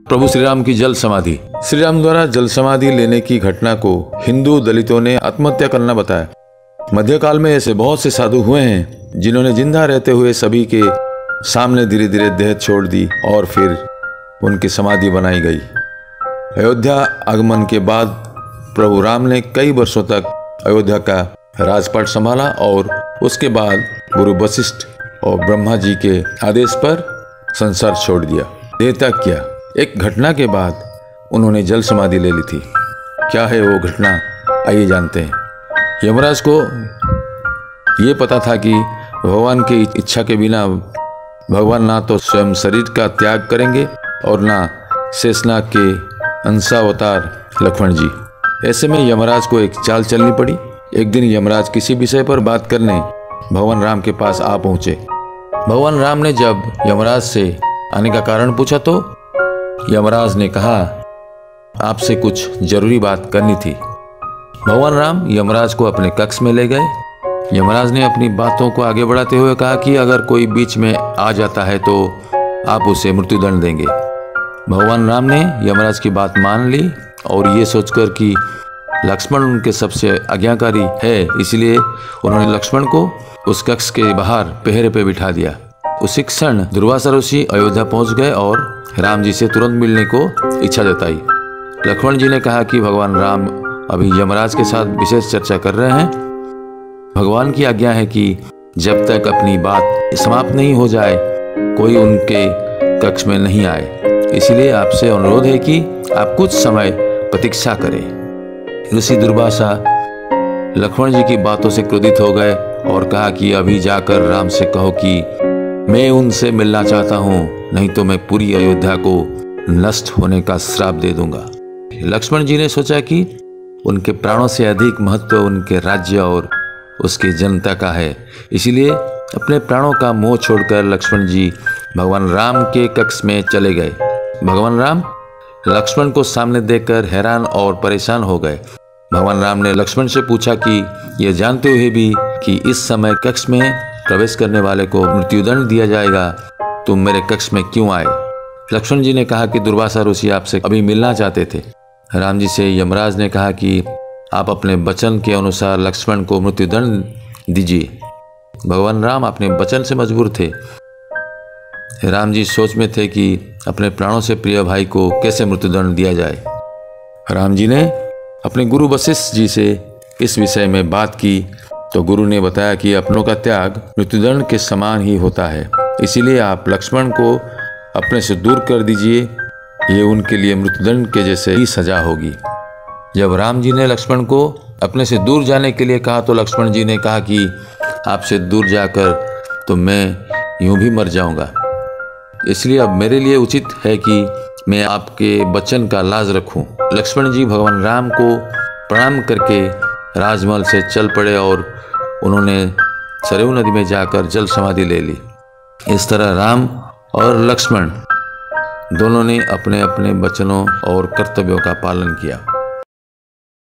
प्रभु श्री राम की जल समाधि। श्री राम द्वारा जल समाधि लेने की घटना को हिंदू दलितों ने आत्महत्या करना बताया। मध्यकाल में ऐसे बहुत से साधु हुए हैं जिन्होंने जिंदा रहते हुए सभी के सामने धीरे धीरे देह छोड़ दी और फिर उनकी समाधि बनाई गई। अयोध्या आगमन के बाद प्रभु राम ने कई वर्षों तक अयोध्या का राजपाट संभाला और उसके बाद गुरु वशिष्ठ और ब्रह्मा जी के आदेश पर संसार छोड़ दिया, देह त्याग किया। एक घटना के बाद उन्होंने जल समाधि ले ली थी। क्या है वो घटना, आइए जानते हैं। यमराज को ये पता था कि भगवान की इच्छा के बिना भगवान ना तो स्वयं शरीर का त्याग करेंगे और ना शेषनाग के अंशावतार लक्ष्मण जी। ऐसे में यमराज को एक चाल चलनी पड़ी। एक दिन यमराज किसी विषय पर बात करने भगवान राम के पास आ पहुंचे। भगवान राम ने जब यमराज से आने का कारण पूछा तो यमराज ने कहा, आपसे कुछ जरूरी बात करनी थी। भगवान राम यमराज को अपने कक्ष में ले गए। यमराज ने अपनी बातों को आगे बढ़ाते हुए कहा कि अगर कोई बीच में आ जाता है तो आप उसे मृत्युदंड देंगे। भगवान राम ने यमराज की बात मान ली और ये सोचकर कि लक्ष्मण उनके सबसे आज्ञाकारी है, इसलिए उन्होंने लक्ष्मण को उस कक्ष के बाहर पहरे पे बिठा दिया। उसी क्षण दुर्वासा ऋषि अयोध्या पहुंच गए और राम जी से तुरंत मिलने को इच्छा जताई। लक्ष्मण जी ने कहा कि भगवान राम अभी यमराज के साथ विशेष चर्चा कर रहे हैं। भगवान की आज्ञा है कि जब तक अपनी बात समाप्त नहीं हो जाए कोई उनके कक्ष में नहीं आए। इसलिए आपसे अनुरोध है कि आप कुछ समय प्रतीक्षा करें। ऋषि दुर्वासा लक्ष्मण जी की बातों से क्रोधित हो गए और कहा कि अभी जाकर राम से कहो कि मैं उनसे मिलना चाहता हूँ, नहीं तो मैं पूरी अयोध्या को नष्ट होने का श्राप दे दूंगा। लक्ष्मण जी ने सोचा कि उनके प्राणों से अधिक महत्व उनके राज्य और उसकी जनता का है, इसलिए अपने प्राणों का मोह छोड़कर लक्ष्मण जी भगवान राम के कक्ष में चले गए। भगवान राम लक्ष्मण को सामने देखकर हैरान और परेशान हो गए। भगवान राम ने लक्ष्मण से पूछा कि यह जानते हुए भी कि इस समय कक्ष में प्रवेश करने वाले को मृत्युदंड दिया जाएगा, तुम मेरे कक्ष में क्यों आए? लक्ष्मण जी ने कहा कि दुर्वासा ऋषि आपसे अभी मिलना चाहते थे। राम जी से यमराज ने कहा कि आप अपने वचन के अनुसार लक्ष्मण को मृत्युदंड दीजिए। भगवान राम अपने वचन से मजबूर थे। राम जी सोच में थे कि अपने प्राणों से प्रिय भाई को कैसे मृत्युदंड दिया जाए। राम जी ने अपने गुरु वशिष्ठ जी से इस विषय में बात की तो गुरु ने बताया कि अपनों का त्याग मृत्युदंड के समान ही होता है, इसीलिए आप लक्ष्मण को अपने से दूर कर दीजिए, ये उनके लिए मृत्युदंड के जैसे ही सजा होगी। जब राम जी ने लक्ष्मण को अपने से दूर जाने के लिए कहा तो लक्ष्मण जी ने कहा कि आपसे दूर जाकर तो मैं यूं भी मर जाऊंगा, इसलिए अब मेरे लिए उचित है कि मैं आपके वचन का लाज रखूं। लक्ष्मण जी भगवान राम को प्रणाम करके राजमहल से चल पड़े और उन्होंने सरयू नदी में जाकर जल समाधि ले ली। इस तरह राम और लक्ष्मण दोनों ने अपने अपने वचनों और कर्तव्यों का पालन किया।